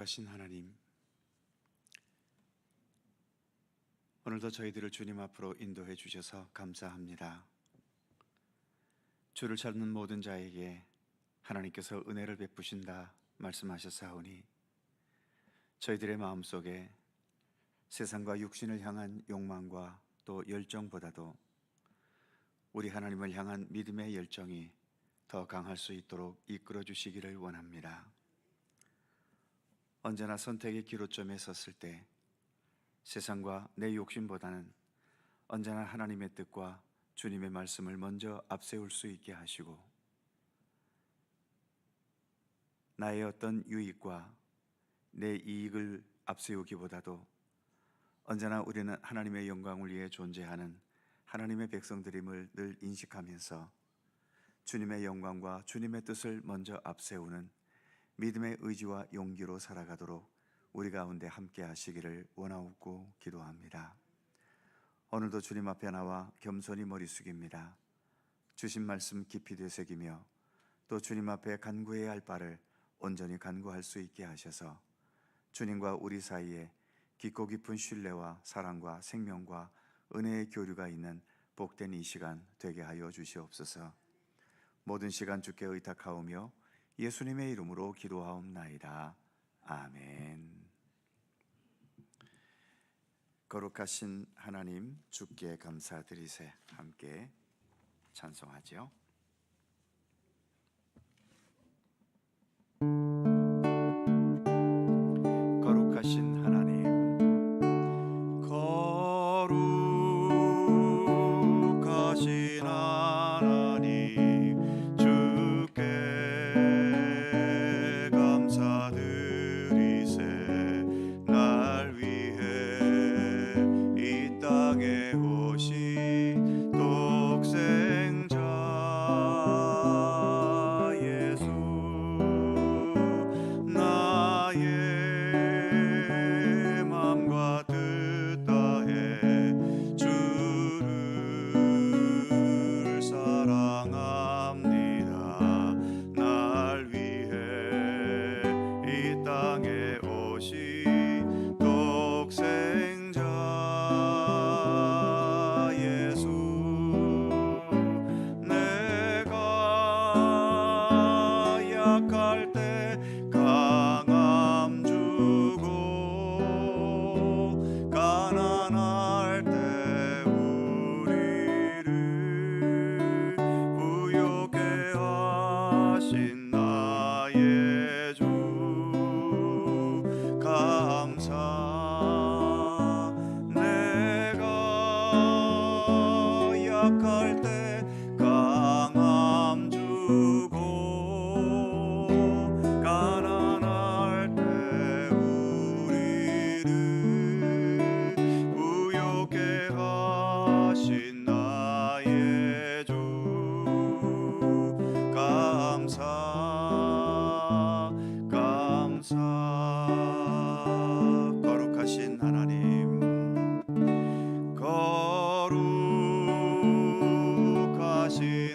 하신 하나님, 오늘도 저희들을 주님 앞으로 인도해 주셔서 감사합니다. 주를 찾는 모든 자에게 하나님께서 은혜를 베푸신다 말씀하셨사오니 저희들의 마음속에 세상과 육신을 향한 욕망과 또 열정보다도 우리 하나님을 향한 믿음의 열정이 더 강할 수 있도록 이끌어 주시기를 원합니다. 언제나 선택의 기로점에 섰을 때 세상과 내 욕심보다는 언제나 하나님의 뜻과 주님의 말씀을 먼저 앞세울 수 있게 하시고, 나의 어떤 유익과 내 이익을 앞세우기보다도 언제나 우리는 하나님의 영광을 위해 존재하는 하나님의 백성들임을 늘 인식하면서 주님의 영광과 주님의 뜻을 먼저 앞세우는 믿음의 의지와 용기로 살아가도록 우리 가운데 함께 하시기를 원하옵고 기도합니다. 오늘도 주님 앞에 나와 겸손히 머리 숙입니다. 주신 말씀 깊이 되새기며 또 주님 앞에 간구해야 할 바를 온전히 간구할 수 있게 하셔서 주님과 우리 사이에 깊고 깊은 신뢰와 사랑과 생명과 은혜의 교류가 있는 복된 이 시간 되게 하여 주시옵소서. 모든 시간 주께 의탁하오며 예수님의 이름으로 기도하옵나이다. 아멘. 거룩하신 하나님, 주께 감사드리세. 함께 찬송하죠. 거룩하신 하나님, 거룩하신 하나님, 주께 감사드리세. 날 위해 이 땅에 오신 독생자 예수, 나의 맘과 뜻 다해 주를 사랑합니다. 날 위해 이 땅에 오신 독생자 예수, 내가 약할 때 강함 주고 가난할 때 우리를 부요케 하신 나의 주 감사. 내가 약할 때 강함 주고 가난할 때 우리를 부요케 하신 나의 주 감사. 거룩하신 하나님, 거룩하신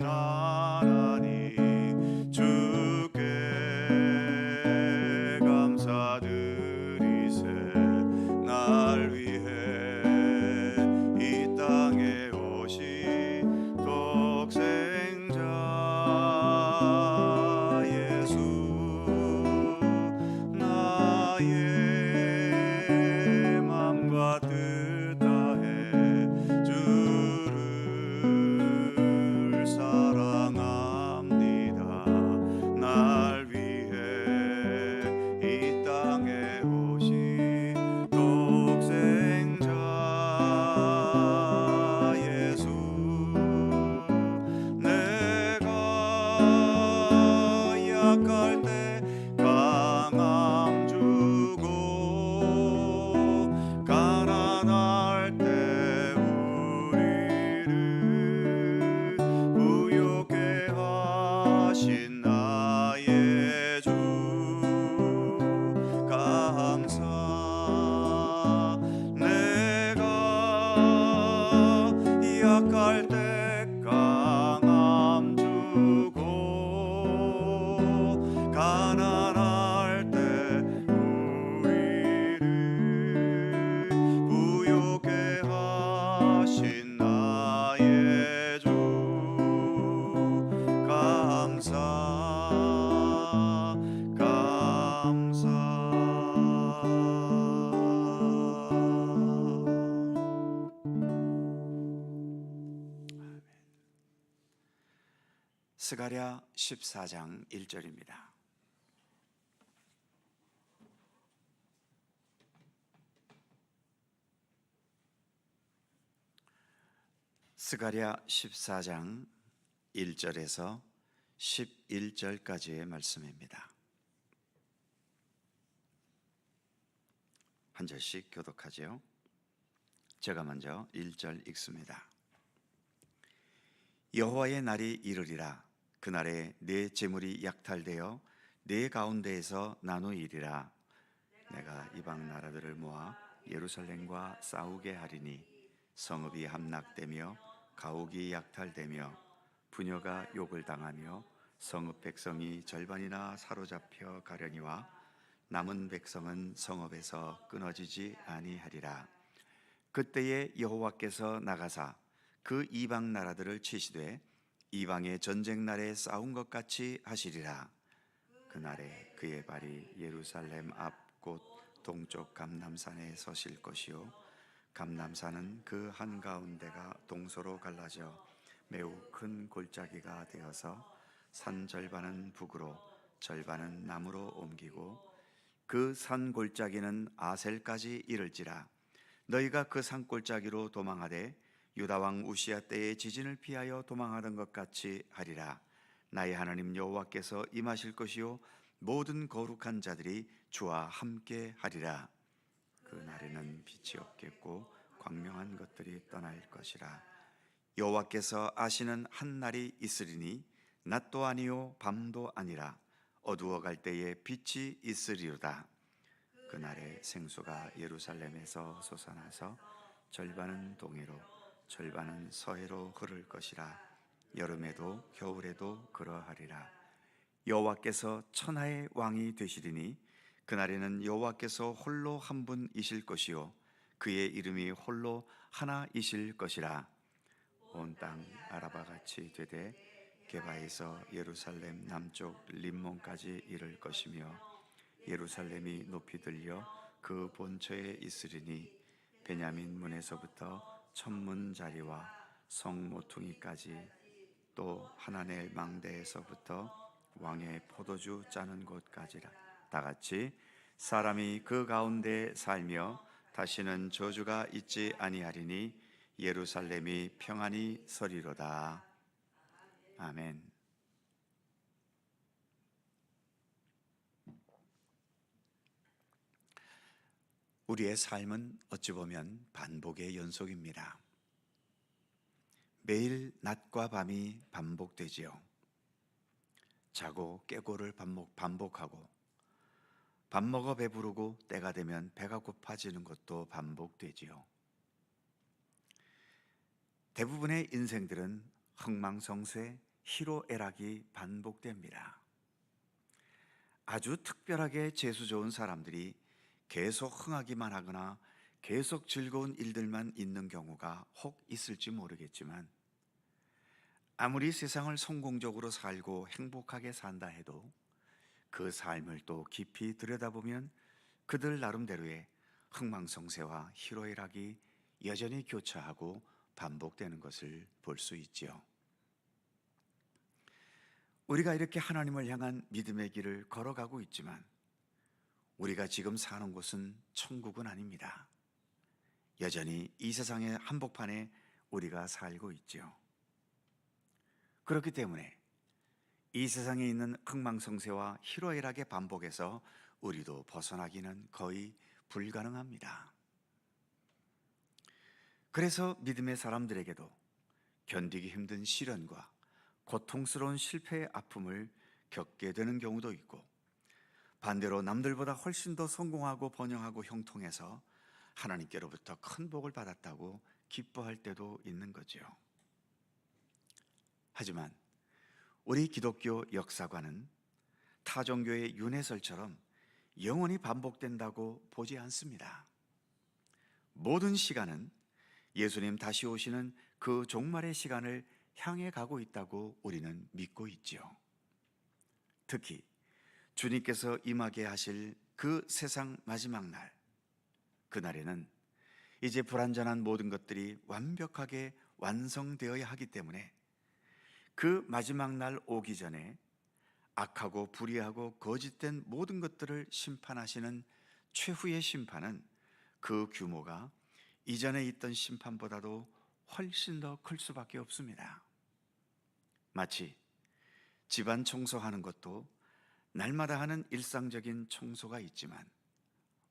하나님, 주께 감사드리세. 날 위해 이 땅에 오신 독생자 예수, 나의 스가랴 14장 1절입니다. 스가랴 14장 1절에서 11절까지의 말씀입니다. 한 절씩 교독하죠. 제가 먼저 1절 읽습니다. 여호와의 날이 이르리라. 그날에 내 재물이 약탈되어 내 가운데에서 나누이리라. 내가 이방 나라들을 모아 예루살렘과 싸우게 하리니 성읍이 함락되며 가옥이 약탈되며 부녀가 욕을 당하며 성읍 백성이 절반이나 사로잡혀 가려니와 남은 백성은 성읍에서 끊어지지 아니하리라. 그때에 여호와께서 나가사 그 이방 나라들을 치시되 이방의 전쟁 날에 싸운 것 같이 하시리라. 그날에 그의 발이 예루살렘 앞 곧 동쪽 감람산에 서실 것이요 감람산은 그 한가운데가 동서로 갈라져 매우 큰 골짜기가 되어서 산 절반은 북으로 절반은 남으로 옮기고 그 산 골짜기는 아셀까지 이를지라. 너희가 그 산 골짜기로 도망하되 유다 왕 우시야 때의 지진을 피하여 도망하던 것 같이 하리라. 나의 하나님 여호와께서 임하실 것이요 모든 거룩한 자들이 주와 함께 하리라. 그 날에는 빛이 없겠고 광명한 것들이 떠날 것이라. 여호와께서 아시는 한 날이 있으리니 낮도 아니요 밤도 아니라 어두워갈 때에 빛이 있으리로다. 그날에 생수가 예루살렘에서 솟아나서 절반은 동해로 절반은 서해로 흐를 것이라. 여름에도 겨울에도 그러하리라. 여호와께서 천하의 왕이 되시리니 그날에는 여호와께서 홀로 한 분이실 것이요 그의 이름이 홀로 하나이실 것이라. 온 땅 아라바같이 되되 게바에서 예루살렘 남쪽 림몬까지 이를 것이며 예루살렘이 높이 들려 그 본처에 있으리니 베냐민 문에서부터 천문 자리와 성 모퉁이까지 또 하나넬 망대에서부터 왕의 포도주 짜는 곳까지라. 다같이 사람이 그 가운데 살며 다시는 저주가 있지 아니하리니 예루살렘이 평안히 서리로다. 아멘. 우리의 삶은 어찌 보면 반복의 연속입니다. 매일 낮과 밤이 반복되지요. 자고 깨고를 반복하고 밥 먹어 배부르고 때가 되면 배가 고파지는 것도 반복되지요. 대부분의 인생들은 흥망성쇠, 희로애락이 반복됩니다. 아주 특별하게 재수 좋은 사람들이 계속 흥하기만 하거나 계속 즐거운 일들만 있는 경우가 혹 있을지 모르겠지만 아무리 세상을 성공적으로 살고 행복하게 산다 해도 그 삶을 또 깊이 들여다보면 그들 나름대로의 흥망성쇠와 희로애락이 여전히 교차하고 반복되는 것을 볼 수 있지요. 우리가 이렇게 하나님을 향한 믿음의 길을 걸어가고 있지만 우리가 지금 사는 곳은 천국은 아닙니다. 여전히 이 세상의 한복판에 우리가 살고 있지요. 그렇기 때문에 이 세상에 있는 흥망성쇠와 희로애락의 반복에서 우리도 벗어나기는 거의 불가능합니다. 그래서 믿음의 사람들에게도 견디기 힘든 시련과 고통스러운 실패의 아픔을 겪게 되는 경우도 있고 반대로 남들보다 훨씬 더 성공하고 번영하고 형통해서 하나님께로부터 큰 복을 받았다고 기뻐할 때도 있는 거죠. 하지만 우리 기독교 역사관은 타 종교의 윤회설처럼 영원히 반복된다고 보지 않습니다. 모든 시간은 예수님 다시 오시는 그 종말의 시간을 향해 가고 있다고 우리는 믿고 있지요. 특히 주님께서 임하게 하실 그 세상 마지막 날, 그날에는 이제 불완전한 모든 것들이 완벽하게 완성되어야 하기 때문에 그 마지막 날 오기 전에 악하고 불의하고 거짓된 모든 것들을 심판하시는 최후의 심판은 그 규모가 이전에 있던 심판보다도 훨씬 더 클 수밖에 없습니다. 마치 집안 청소하는 것도 날마다 하는 일상적인 청소가 있지만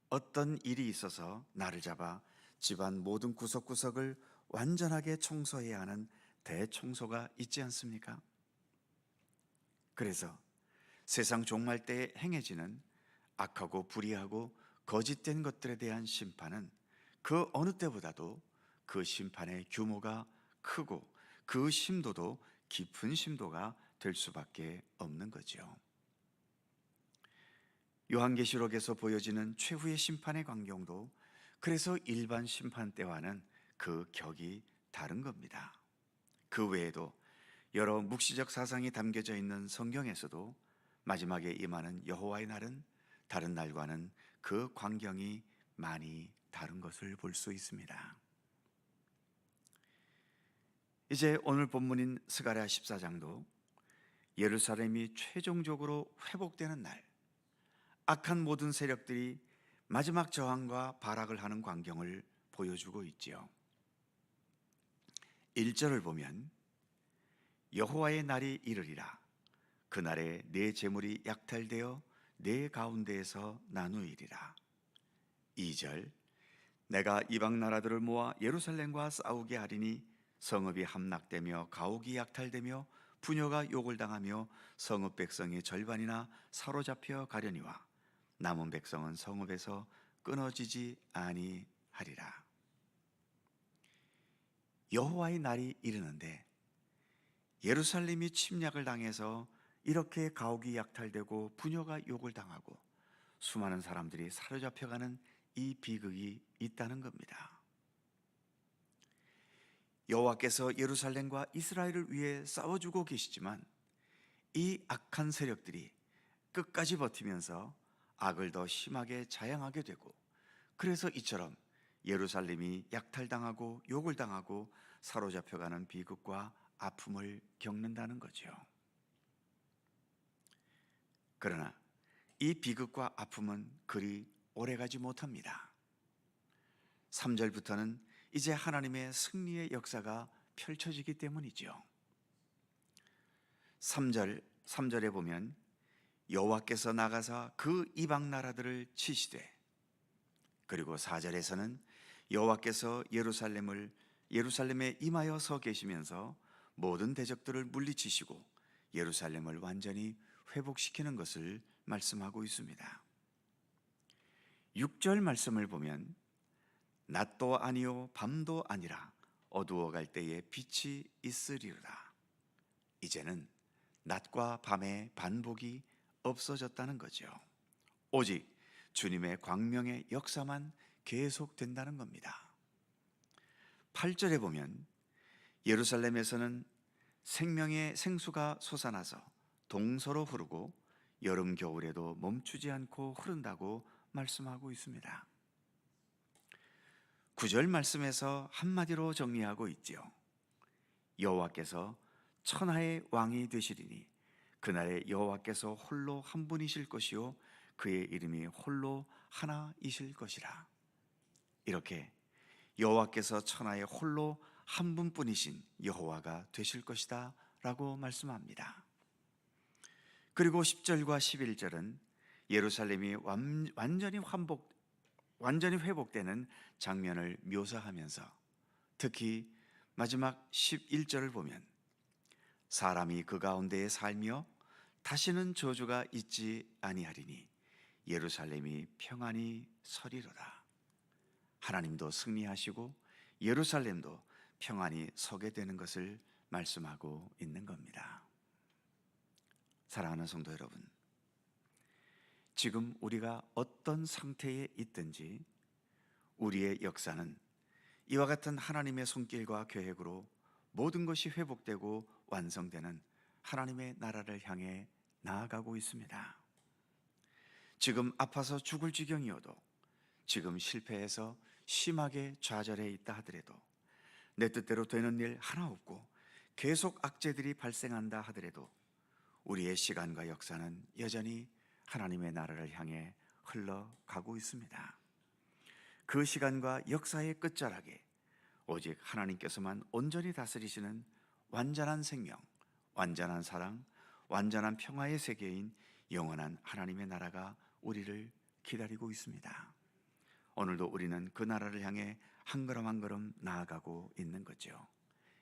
어떤 일이 있어서 나를 잡아 집안 모든 구석구석을 완전하게 청소해야 하는 대청소가 있지 않습니까? 그래서 세상 종말 때에 행해지는 악하고 불의하고 거짓된 것들에 대한 심판은 그 어느 때보다도 그 심판의 규모가 크고 그 심도도 깊은 심도가 될 수밖에 없는 거죠. 요한계시록에서 보여지는 최후의 심판의 광경도 그래서 일반 심판 때와는 그 격이 다른 겁니다. 그 외에도 여러 묵시적 사상이 담겨져 있는 성경에서도 마지막에 임하는 여호와의 날은 다른 날과는 그 광경이 많이 다른 것을 볼 수 있습니다. 이제 오늘 본문인 스가랴 14장도 예루살렘이 최종적으로 회복되는 날, 악한 모든 세력들이 마지막 저항과 발악을 하는 광경을 보여주고 있지요. 1절을 보면 여호와의 날이 이르리라. 그날에 내 재물이 약탈되어 내 가운데에서 나누이리라. 2절 내가 이방 나라들을 모아 예루살렘과 싸우게 하리니 성읍이 함락되며 가옥이 약탈되며 부녀가 욕을 당하며 성읍 백성의 절반이나 사로잡혀 가려니와 남은 백성은 성읍에서 끊어지지 아니하리라. 여호와의 날이 이르는데 예루살렘이 침략을 당해서 이렇게 가옥이 약탈되고 부녀가 욕을 당하고 수많은 사람들이 사로잡혀가는 이 비극이 있다는 겁니다. 여호와께서 예루살렘과 이스라엘을 위해 싸워주고 계시지만 이 악한 세력들이 끝까지 버티면서 악을 더 심하게 자양하게 되고, 그래서 이처럼 예루살렘이 약탈당하고 욕을 당하고 사로잡혀가는 비극과 아픔을 겪는다는 거죠. 그러나 이 비극과 아픔은 그리 오래가지 못합니다. 3절부터는 이제 하나님의 승리의 역사가 펼쳐지기 때문이죠. 3절에 보면 여호와께서 나가사 그 이방 나라들을 치시되, 그리고 4절에서는 여호와께서 예루살렘에 임하여 서 계시면서 모든 대적들을 물리치시고 예루살렘을 완전히 회복시키는 것을 말씀하고 있습니다. 6절 말씀을 보면 낮도 아니요 밤도 아니라 어두워갈 때에 빛이 있으리로다. 이제는 낮과 밤의 반복이 없어졌다는 거죠. 오직 주님의 광명의 역사만 계속된다는 겁니다. 8절에 보면 예루살렘에서는 생명의 생수가 솟아나서 동서로 흐르고 여름 겨울에도 멈추지 않고 흐른다고 말씀하고 있습니다. 9절 말씀에서 한마디로 정리하고 있지요. 여호와께서 천하의 왕이 되시리니 그날에 여호와께서 홀로 한 분이실 것이요 그의 이름이 홀로 하나이실 것이라. 이렇게 여호와께서 천하의 홀로 한 분뿐이신 여호와가 되실 것이다 라고 말씀합니다. 그리고 10절과 11절은 예루살렘이 완전히 회복되는 장면을 묘사하면서 특히 마지막 11절을 보면 사람이 그 가운데에 살며 다시는 저주가 있지 아니하리니 예루살렘이 평안히 서리로다. 하나님도 승리하시고 예루살렘도 평안히 서게 되는 것을 말씀하고 있는 겁니다. 사랑하는 성도 여러분, 지금 우리가 어떤 상태에 있든지 우리의 역사는 이와 같은 하나님의 손길과 계획으로 모든 것이 회복되고 완성되는 하나님의 나라를 향해 나아가고 있습니다. 지금 아파서 죽을 지경이어도, 지금 실패해서 심하게 좌절해 있다 하더라도, 내 뜻대로 되는 일 하나 없고 계속 악재들이 발생한다 하더라도 우리의 시간과 역사는 여전히 하나님의 나라를 향해 흘러가고 있습니다. 그 시간과 역사의 끝자락에 오직 하나님께서만 온전히 다스리시는 완전한 생명, 완전한 사랑, 완전한 평화의 세계인 영원한 하나님의 나라가 우리를 기다리고 있습니다. 오늘도 우리는 그 나라를 향해 한 걸음 한 걸음 나아가고 있는 거죠.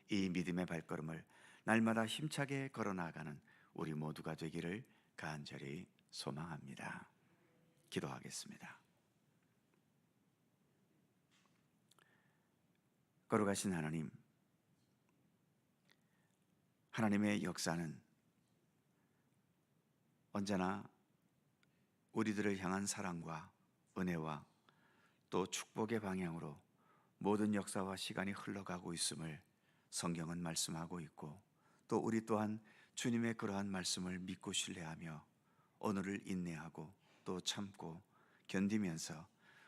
이 믿음의 발걸음을 날마다 힘차게 걸어 나가는 우리 모두가 되기를 간절히 소망합니다. 기도하겠습니다. 거룩하신 하나님, 하나님의 역사는 언제나 우리들을 향한 사랑과 은혜와 또 축복의 방향으로 모든 역사와 시간이 흘러가고 있음을 성경은 말씀하고 있고, 또 우리 또한 주님의 그러한 말씀을 믿고 신뢰하며 오늘을 인내하고 또 참고 견디면서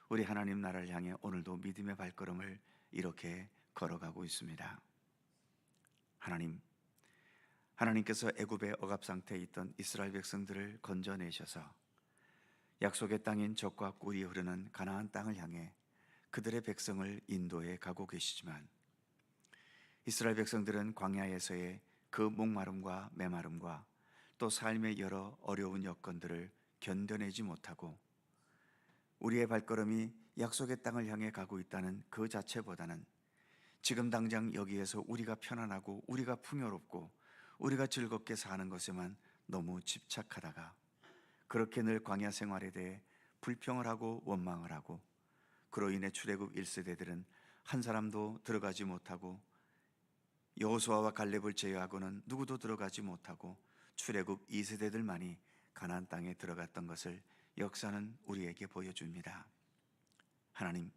우리 하나님 나라를 향해 오늘도 믿음의 발걸음을 이렇게 걸어가고 있습니다. 하나님께서 애굽의 억압 상태에 있던 이스라엘 백성들을 건져내셔서 약속의 땅인 젖과 꿀이 흐르는 가나안 땅을 향해 그들의 백성을 인도해 가고 계시지만, 이스라엘 백성들은 광야에서의 그 목마름과 메마름과 또 삶의 여러 어려운 여건들을 견뎌내지 못하고 우리의 발걸음이 약속의 땅을 향해 가고 있다는 그 자체보다는 지금 당장 여기에서 우리가 편안하고 우리가 풍요롭고 우리가 즐겁게 사는 것에만 너무 집착하다가 그렇게 늘 광야 생활에 대해 불평을 하고 원망을 하고, 그로 인해 출애굽 1세대들은 한 사람도 들어가지 못하고 여호수아와 갈렙을 제외하고는 누구도 들어가지 못하고 출애굽 2세대들만이 가나안 땅에 들어갔던 것을 역사는 우리에게 보여줍니다. 하나님,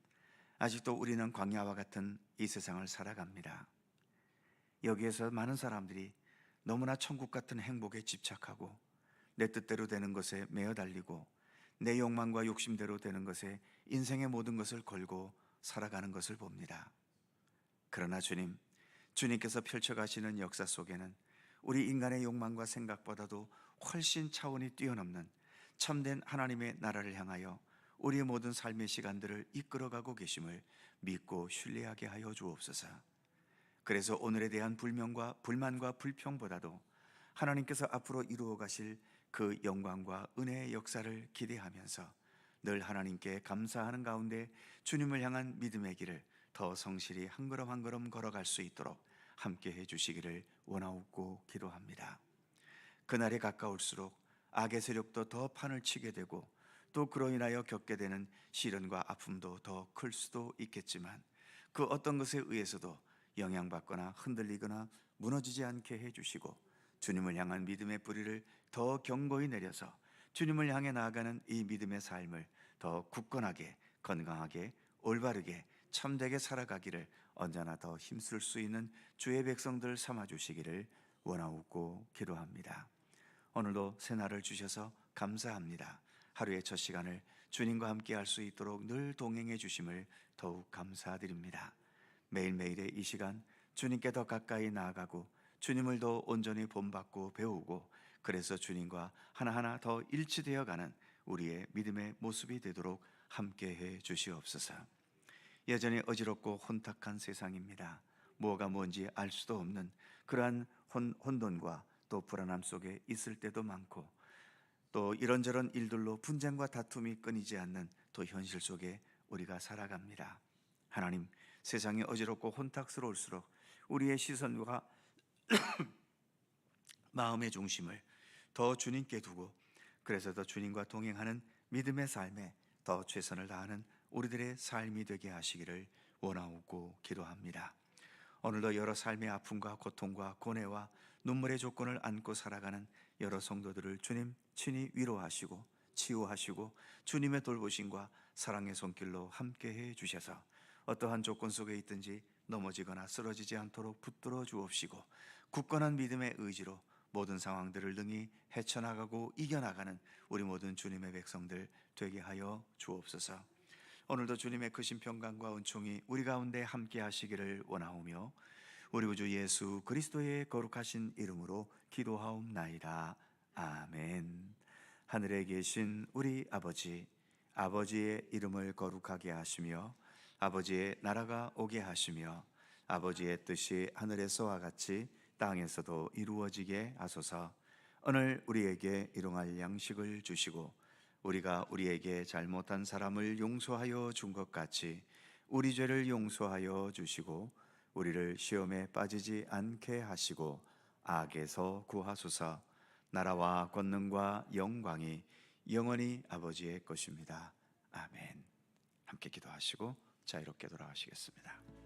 아직도 우리는 광야와 같은 이 세상을 살아갑니다. 여기에서 많은 사람들이 너무나 천국 같은 행복에 집착하고 내 뜻대로 되는 것에 매어 달리고 내 욕망과 욕심대로 되는 것에 인생의 모든 것을 걸고 살아가는 것을 봅니다. 그러나 주님께서 펼쳐가시는 역사 속에는 우리 인간의 욕망과 생각보다도 훨씬 차원이 뛰어넘는 참된 하나님의 나라를 향하여 우리의 모든 삶의 시간들을 이끌어가고 계심을 믿고 신뢰하게 하여 주옵소서. 그래서 오늘에 대한 불만과 불평보다도 하나님께서 앞으로 이루어 가실 그 영광과 은혜의 역사를 기대하면서 늘 하나님께 감사하는 가운데 주님을 향한 믿음의 길을 더 성실히 한 걸음 한 걸음 걸어갈 수 있도록 함께 해주시기를 원하옵고 기도합니다. 그날이 가까울수록 악의 세력도 더 판을 치게 되고 또 그로 인하여 겪게 되는 시련과 아픔도 더 클 수도 있겠지만, 그 어떤 것에 의해서도 영향받거나 흔들리거나 무너지지 않게 해주시고 주님을 향한 믿음의 뿌리를 더 견고히 내려서 주님을 향해 나아가는 이 믿음의 삶을 더 굳건하게, 건강하게, 올바르게, 참되게 살아가기를 언제나 더 힘쓸 수 있는 주의 백성들 삼아주시기를 원하옵고 기도합니다. 오늘도 새날을 주셔서 감사합니다. 하루의 첫 시간을 주님과 함께 할 수 있도록 늘 동행해 주심을 더욱 감사드립니다. 매일매일의 이 시간 주님께 더 가까이 나아가고 주님을 더 온전히 본받고 배우고, 그래서 주님과 하나하나 더 일치되어 가는 우리의 믿음의 모습이 되도록 함께해 주시옵소서. 여전히 어지럽고 혼탁한 세상입니다. 뭐가 뭔지 알 수도 없는 그러한 혼돈과 또 불안함 속에 있을 때도 많고, 또 이런저런 일들로 분쟁과 다툼이 끊이지 않는 또 현실 속에 우리가 살아갑니다. 하나님, 세상이 어지럽고 혼탁스러울수록 우리의 시선과 마음의 중심을 더 주님께 두고, 그래서 더 주님과 동행하는 믿음의 삶에 더 최선을 다하는 우리들의 삶이 되게 하시기를 원하옵고 기도합니다. 오늘도 여러 삶의 아픔과 고통과 고뇌와 눈물의 조건을 안고 살아가는 여러 성도들을 주님 친히 위로하시고 치유하시고 주님의 돌보심과 사랑의 손길로 함께해 주셔서 어떠한 조건 속에 있든지 넘어지거나 쓰러지지 않도록 붙들어 주옵시고, 굳건한 믿음의 의지로 모든 상황들을 능히 헤쳐나가고 이겨나가는 우리 모든 주님의 백성들 되게 하여 주옵소서. 오늘도 주님의 크신 평강과 은총이 우리 가운데 함께 하시기를 원하오며, 우리 구주 예수 그리스도의 거룩하신 이름으로 기도하옵나이다. 아멘. 하늘에 계신 우리 아버지, 아버지의 이름을 거룩하게 하시며 아버지의 나라가 오게 하시며 아버지의 뜻이 하늘에서와 같이 땅에서도 이루어지게 하소서. 오늘 우리에게 일용할 양식을 주시고 우리가 우리에게 잘못한 사람을 용서하여 준 것 같이 우리 죄를 용서하여 주시고 우리를 시험에 빠지지 않게 하시고 악에서 구하소서. 나라와 권능과 영광이 영원히 아버지의 것입니다. 아멘. 함께 기도하시고 자유롭게 돌아가시겠습니다.